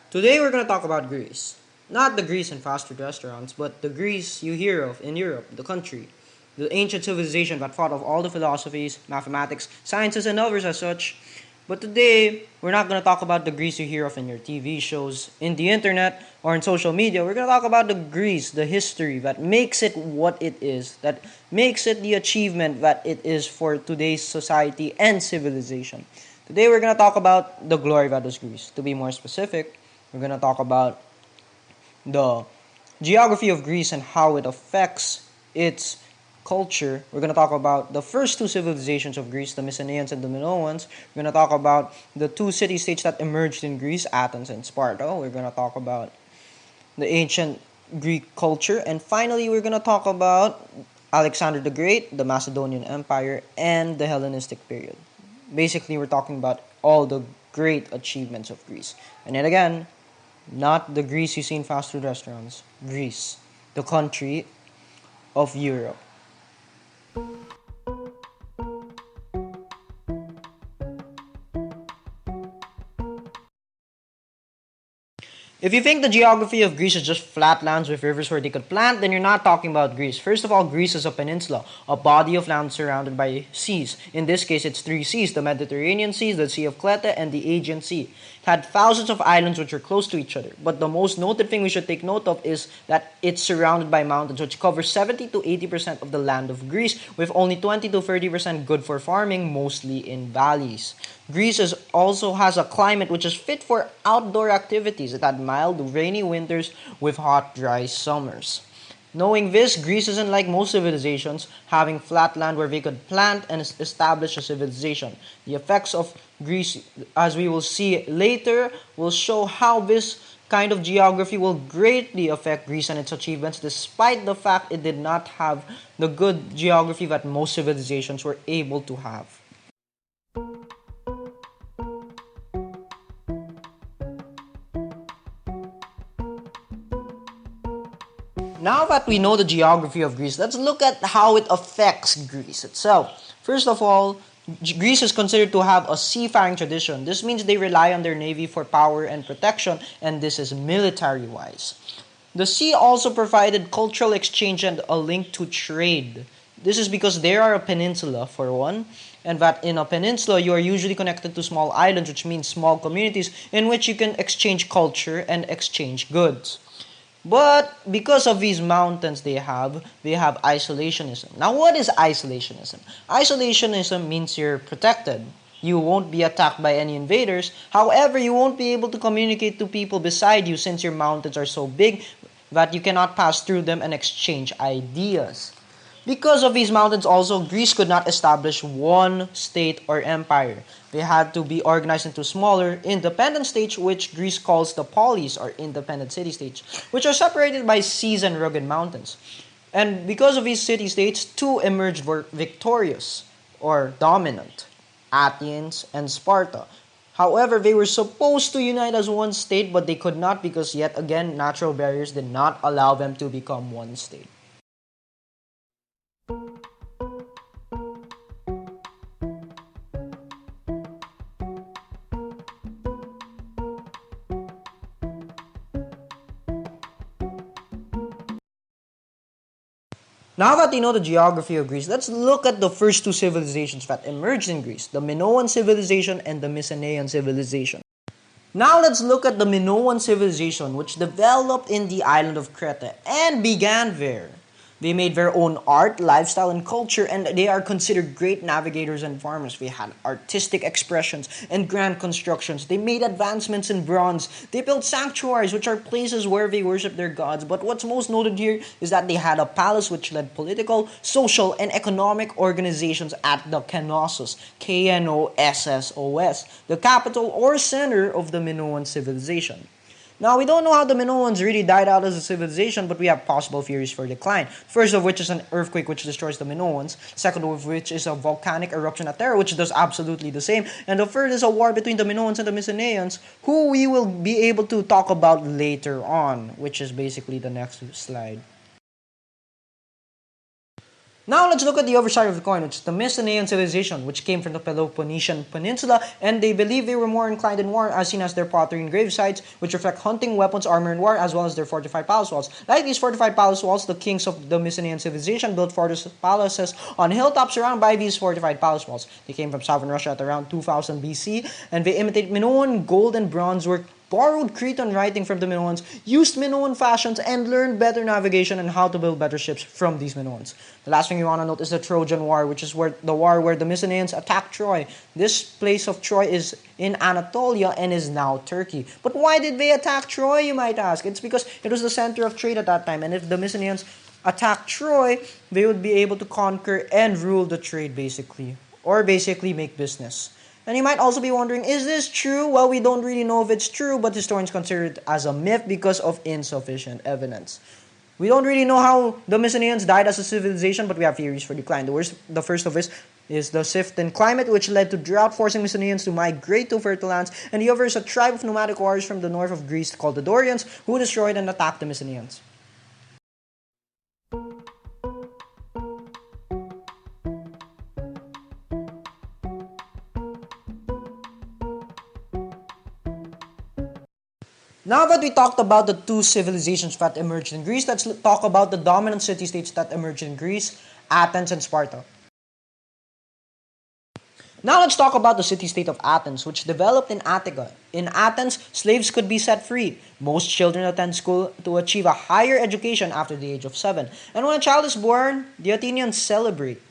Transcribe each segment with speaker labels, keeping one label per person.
Speaker 1: Today we're going to talk about Greece. Not the Greece in fast food restaurants, but the Greece you hear of in Europe, the country. The ancient civilization that thought of all the philosophies, mathematics, sciences, and others as such. But today, we're not going to talk about the Greece you hear of in your TV shows, in the internet, or in social media. We're going to talk about the Greece, the history that makes it what it is, that makes it the achievement that it is for today's society and civilization. Today, we're going to talk about the glory that is Greece. To be more specific, we're going to talk about the geography of Greece and how it affects its culture. We're going to talk about the first two civilizations of Greece, the Mycenaeans and the Minoans. We're going to talk about the two city-states that emerged in Greece, Athens and Sparta. We're going to talk about the ancient Greek culture. And finally, we're going to talk about Alexander the Great, the Macedonian Empire, and the Hellenistic period. Basically, we're talking about all the great achievements of Greece. And then again, not the Greece you see in fast food restaurants. Greece, the country of Europe. If you think the geography of Greece is just flat lands with rivers where they could plant, then you're not talking about Greece. First of all, Greece is a peninsula, a body of land surrounded by seas. In this case, it's three seas: the Mediterranean Sea, the Sea of Crete, and the Aegean Sea. It had thousands of islands which are close to each other. But the most noted thing we should take note of is that it's surrounded by mountains, which cover 70 to 80% of the land of Greece, with only 20 to 30% good for farming, mostly in valleys. Greece also has a climate which is fit for outdoor activities. It had mild, rainy winters with hot, dry summers. Knowing this, Greece isn't like most civilizations, having flat land where they could plant and establish a civilization. The effects of Greece, as we will see later, will show how this kind of geography will greatly affect Greece and its achievements, despite the fact it did not have the good geography that most civilizations were able to have. Now that we know the geography of Greece, let's look at how it affects Greece itself. First of all, Greece is considered to have a seafaring tradition. This means they rely on their navy for power and protection, and this is military wise. The sea also provided cultural exchange and a link to trade. This is because they are a peninsula, for one, and that in a peninsula you are usually connected to small islands, which means small communities in which you can exchange culture and exchange goods. But because of these mountains they have isolationism. Now, what is isolationism? Isolationism means you're protected. You won't be attacked by any invaders. However, you won't be able to communicate to people beside you since your mountains are so big that you cannot pass through them and exchange ideas. Because of these mountains also, Greece could not establish one state or empire. They had to be organized into smaller, independent states, which Greece calls the polis, or independent city-states, which are separated by seas and rugged mountains. And because of these city-states, two emerged were victorious, or dominant: Athens and Sparta. However, they were supposed to unite as one state, but they could not because, yet again, natural barriers did not allow them to become one state. Now that we know the geography of Greece, let's look at the first two civilizations that emerged in Greece, the Minoan civilization and the Mycenaean civilization. Now let's look at the Minoan civilization, which developed in the island of Crete and began there. They made their own art, lifestyle, and culture, and they are considered great navigators and farmers. They had artistic expressions and grand constructions. They made advancements in bronze. They built sanctuaries, which are places where they worship their gods. But what's most noted here is that they had a palace which led political, social, and economic organizations at the Knossos, Knossos, the capital or center of the Minoan civilization. Now, we don't know how the Minoans really died out as a civilization, but we have possible theories for decline. First of which is an earthquake which destroys the Minoans. Second of which is a volcanic eruption at Terra, which does absolutely the same. And the third is a war between the Minoans and the Mycenaeans, who we will be able to talk about later on, which is basically the next slide. Now let's look at the other side of the coin, which is the Mycenaean civilization, which came from the Peloponnesian Peninsula, and they believe they were more inclined in war, as seen as their pottery and grave sites, which reflect hunting, weapons, armor, and war, as well as their fortified palace walls. Like these fortified palace walls, the kings of the Mycenaean civilization built palaces on hilltops surrounded by these fortified palace walls. They came from southern Russia at around 2000 BC, and they imitate Minoan gold and bronze work, borrowed Cretan writing from the Minoans, used Minoan fashions, and learned better navigation and how to build better ships from these Minoans. The last thing you want to note is the Trojan War, which is the war where the Mycenaeans attacked Troy. This place of Troy is in Anatolia and is now Turkey. But why did they attack Troy, you might ask? It's because it was the center of trade at that time, and if the Mycenaeans attacked Troy, they would be able to conquer and rule the trade basically, or basically make business. And you might also be wondering, is this true? Well, we don't really know if it's true, but historians consider it as a myth because of insufficient evidence. We don't really know how the Mycenaeans died as a civilization, but we have theories for decline. The first of which is the shift in climate, which led to drought, forcing Mycenaeans to migrate to fertile lands. And the other is a tribe of nomadic warriors from the north of Greece called the Dorians, who destroyed and attacked the Mycenaeans. Now that we talked about the two civilizations that emerged in Greece, let's talk about the dominant city-states that emerged in Greece, Athens and Sparta. Now let's talk about the city-state of Athens, which developed in Attica. In Athens, slaves could be set free. Most children attend school to achieve a higher education after the age of 7. And when a child is born, the Athenians celebrate.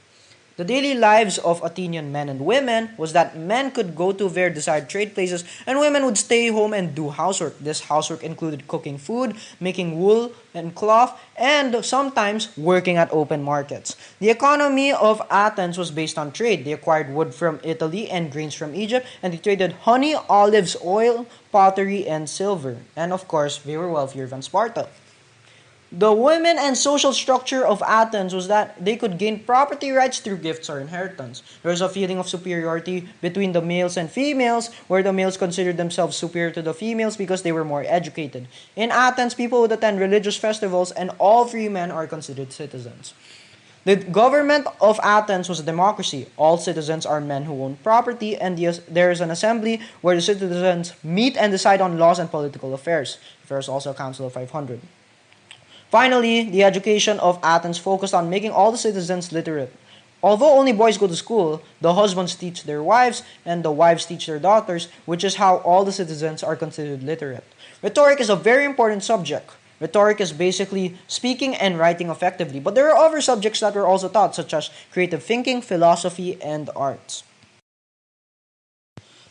Speaker 1: The daily lives of Athenian men and women was that men could go to their desired trade places and women would stay home and do housework. This housework included cooking food, making wool and cloth, and sometimes working at open markets. The economy of Athens was based on trade. They acquired wood from Italy and grains from Egypt, and they traded honey, olives, oil, pottery, and silver. And of course, they were wealthier than Sparta. The women and social structure of Athens was that they could gain property rights through gifts or inheritance. There was a feeling of superiority between the males and females, where the males considered themselves superior to the females because they were more educated. In Athens, people would attend religious festivals, and all free men are considered citizens. The government of Athens was a democracy. All citizens are men who own property, and there is an assembly where the citizens meet and decide on laws and political affairs. There is also a council of 500. Finally, the education of Athens focused on making all the citizens literate. Although only boys go to school, the husbands teach their wives and the wives teach their daughters, which is how all the citizens are considered literate. Rhetoric is a very important subject. Rhetoric is basically speaking and writing effectively, but there are other subjects that were also taught, such as creative thinking, philosophy, and arts.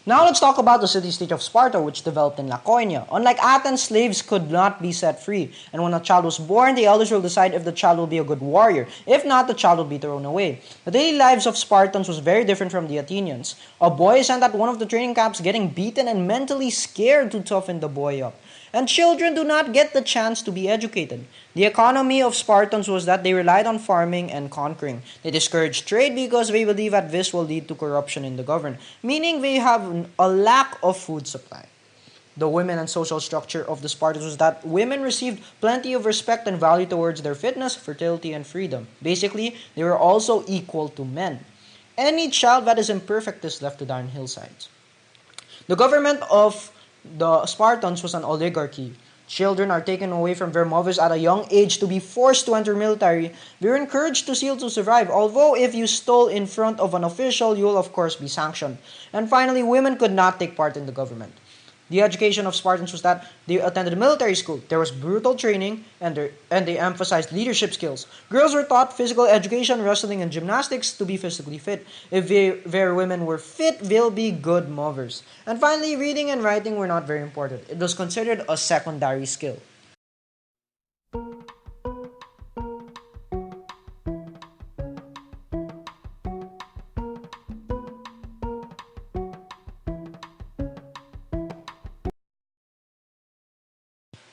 Speaker 1: Now let's talk about the city-state of Sparta, which developed in Laconia. Unlike Athens, slaves could not be set free. And when a child was born, the elders will decide if the child will be a good warrior. If not, the child will be thrown away. The daily lives of Spartans was very different from the Athenians. A boy is sent at one of the training camps getting beaten and mentally scared to toughen the boy up. And children do not get the chance to be educated. The economy of Spartans was that they relied on farming and conquering. They discouraged trade because they believe that this will lead to corruption in the government, meaning they have a lack of food supply. The women and social structure of the Spartans was that women received plenty of respect and value towards their fitness, fertility, and freedom. Basically, they were also equal to men. Any child that is imperfect is left to die on hillsides. The government of the Spartans was an oligarchy. Children are taken away from their mothers at a young age to be forced to enter military. They are encouraged to steal to survive, although if you stole in front of an official, you will of course be sanctioned. And finally, women could not take part in the government. The education of Spartans was that they attended military school. There was brutal training, and they emphasized leadership skills. Girls were taught physical education, wrestling, and gymnastics to be physically fit. If their women were fit, they'll be good mothers. And finally, reading and writing were not very important. It was considered a secondary skill.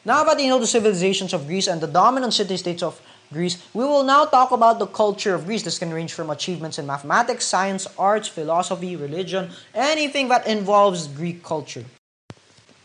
Speaker 1: Now that you know the civilizations of Greece and the dominant city-states of Greece, we will now talk about the culture of Greece. This can range from achievements in mathematics, science, arts, philosophy, religion, anything that involves Greek culture.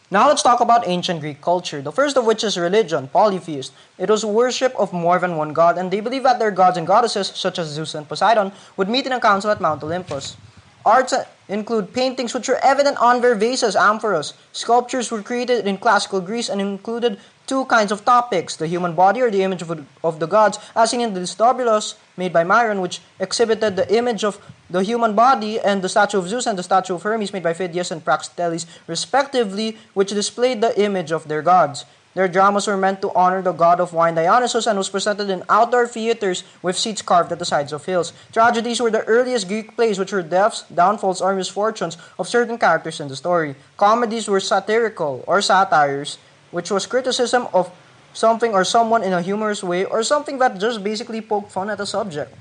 Speaker 1: Now let's talk about ancient Greek culture, the first of which is religion, polytheist. It was worship of more than one god, and they believed that their gods and goddesses, such as Zeus and Poseidon, would meet in a council at Mount Olympus. Arts include paintings which were evident on their vases, amphoras. Sculptures were created in classical Greece and included two kinds of topics, the human body or the image of the gods, as seen in the Distobulos made by Myron, which exhibited the image of the human body, and the statue of Zeus and the statue of Hermes made by Phidias and Praxiteles, respectively, which displayed the image of their gods. Their dramas were meant to honor the god of wine Dionysus and was presented in outdoor theaters with seats carved at the sides of hills. Tragedies were the earliest Greek plays, which were deaths, downfalls, or misfortunes of certain characters in the story. Comedies were satirical, or satires, which was criticism of something or someone in a humorous way, or something that just basically poked fun at a subject.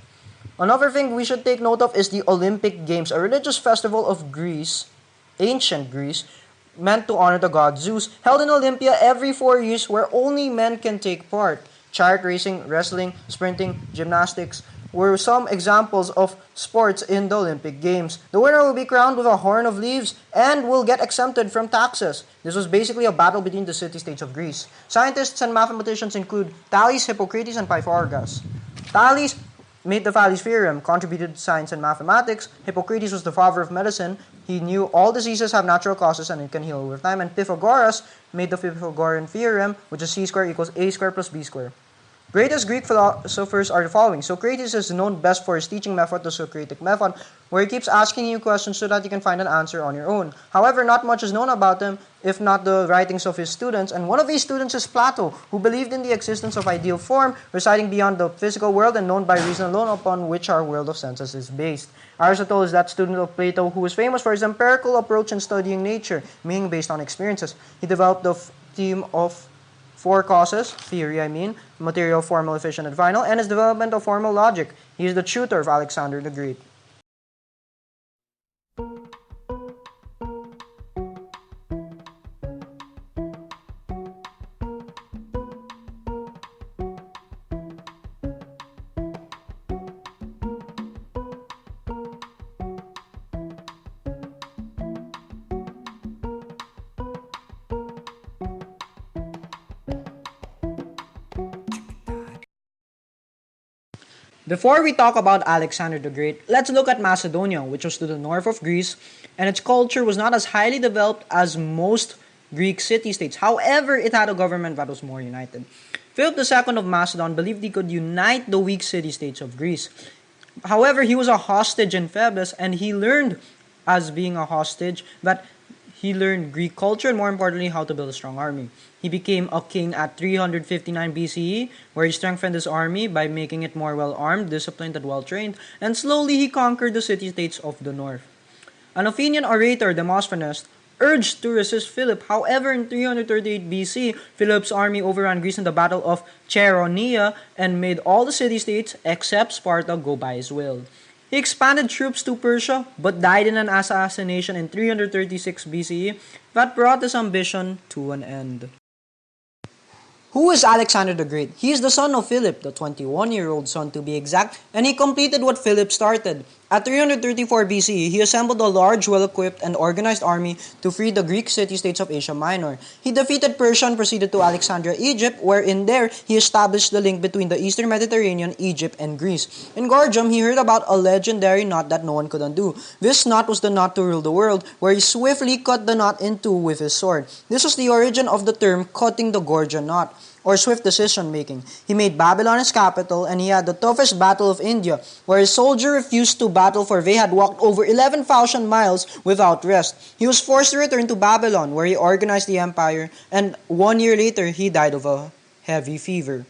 Speaker 1: Another thing we should take note of is the Olympic Games, a religious festival of Greece, ancient Greece, meant to honor the god Zeus, held in Olympia every 4 years where only men can take part. Chariot racing, wrestling, sprinting, gymnastics were some examples of sports in the Olympic Games. The winner will be crowned with a horn of leaves and will get exempted from taxes. This was basically a battle between the city-states of Greece. Scientists and mathematicians include Thales, Hippocrates, and Pythagoras. Thales made the Thales theorem, contributed to science and mathematics. Hippocrates was the father of medicine. He knew all diseases have natural causes and it can heal over time. And Pythagoras made the Pythagorean theorem, which is c squared equals a squared plus b squared. Greatest Greek philosophers are the following. Socrates is known best for his teaching method, the Socratic method, where he keeps asking you questions so that you can find an answer on your own. However, not much is known about him, if not the writings of his students, and one of these students is Plato, who believed in the existence of ideal form, residing beyond the physical world and known by reason alone upon which our world of senses is based. Aristotle is that student of Plato who is famous for his empirical approach in studying nature, meaning based on experiences. He developed the theme of four causes, theory material, formal, efficient, and final, and his development of formal logic. He is the tutor of Alexander the Great. Before we talk about Alexander the Great, let's look at Macedonia, which was to the north of Greece, and its culture was not as highly developed as most Greek city-states. However, it had a government that was more united. Philip II of Macedon believed he could unite the weak city-states of Greece. However, he was a hostage in Thebes, and he learned, as being a hostage, that he learned Greek culture and more importantly how to build a strong army. He became a king at 359 BCE, where he strengthened his army by making it more well-armed, disciplined, and well-trained, and slowly he conquered the city-states of the north. An Athenian orator, Demosthenes, urged to resist Philip. However, in 338 BC, Philip's army overran Greece in the Battle of Chaeronea and made all the city-states except Sparta go by his will. He expanded troops to Persia but died in an assassination in 336 BCE that brought his ambition to an end. Who is Alexander the Great? He is the son of Philip, the 21-year-old son to be exact, and he completed what Philip started. At 334 BCE, he assembled a large, well-equipped, and organized army to free the Greek city-states of Asia Minor. He defeated Persia and proceeded to Alexandria, Egypt, wherein there he established the link between the Eastern Mediterranean, Egypt, and Greece. In Gorgium, he heard about a legendary knot that no one could undo. This knot was the knot to rule the world, where he swiftly cut the knot in two with his sword. This was the origin of the term cutting the Gordian knot, or swift decision-making. He made Babylon his capital, and he had the toughest battle of India, where his soldier refused to battle for they had walked over 11,000 miles without rest. He was forced to return to Babylon, where he organized the empire, and 1 year later, he died of a heavy fever.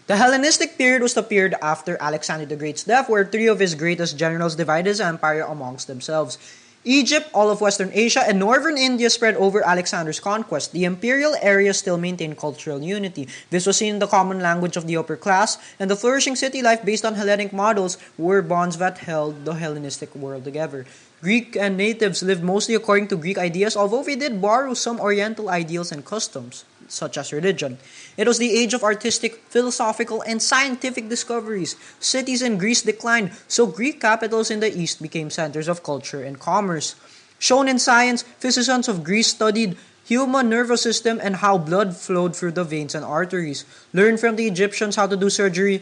Speaker 1: The Hellenistic period was the period after Alexander the Great's death, where three of his greatest generals divided his empire amongst themselves. Egypt, all of Western Asia, and northern India spread over Alexander's conquest. The imperial area still maintained cultural unity. This was seen in the common language of the upper class, and the flourishing city life based on Hellenic models were bonds that held the Hellenistic world together. Greek and natives lived mostly according to Greek ideas, although they did borrow some Oriental ideals and customs, such as religion. It was the age of artistic, philosophical, and scientific discoveries. Cities in Greece declined, so Greek capitals in the east became centers of culture and commerce. Shown in science, physicians of Greece studied human nervous system and how blood flowed through the veins and arteries. Learned from the Egyptians how to do surgery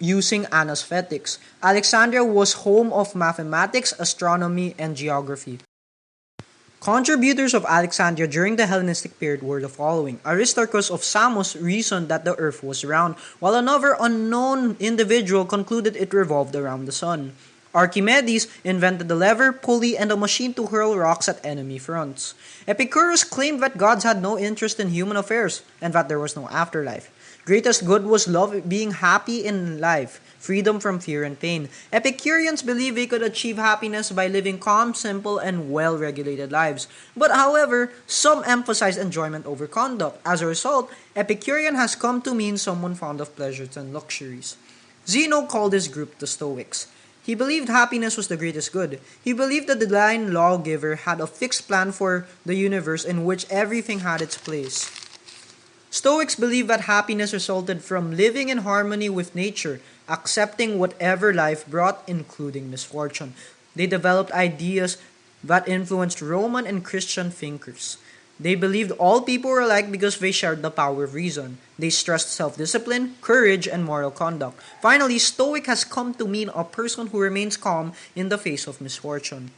Speaker 1: using anesthetics. Alexandria was home of mathematics, astronomy, and geography. Contributors of Alexandria during the Hellenistic period were the following. Aristarchus of Samos reasoned that the earth was round, while another unknown individual concluded it revolved around the sun. Archimedes invented the lever, pulley, and a machine to hurl rocks at enemy fronts. Epicurus claimed that gods had no interest in human affairs and that there was no afterlife. Greatest good was love, being happy in life, freedom from fear and pain. Epicureans believed they could achieve happiness by living calm, simple, and well-regulated lives. But however, some emphasize enjoyment over conduct. As a result, Epicurean has come to mean someone fond of pleasures and luxuries. Zeno called his group the Stoics. He believed happiness was the greatest good. He believed the divine lawgiver had a fixed plan for the universe in which everything had its place. Stoics believed that happiness resulted from living in harmony with nature, accepting whatever life brought, including misfortune. They developed ideas that influenced Roman and Christian thinkers. They believed all people were alike because they shared the power of reason. They stressed self-discipline, courage, and moral conduct. Finally, Stoic has come to mean a person who remains calm in the face of misfortune.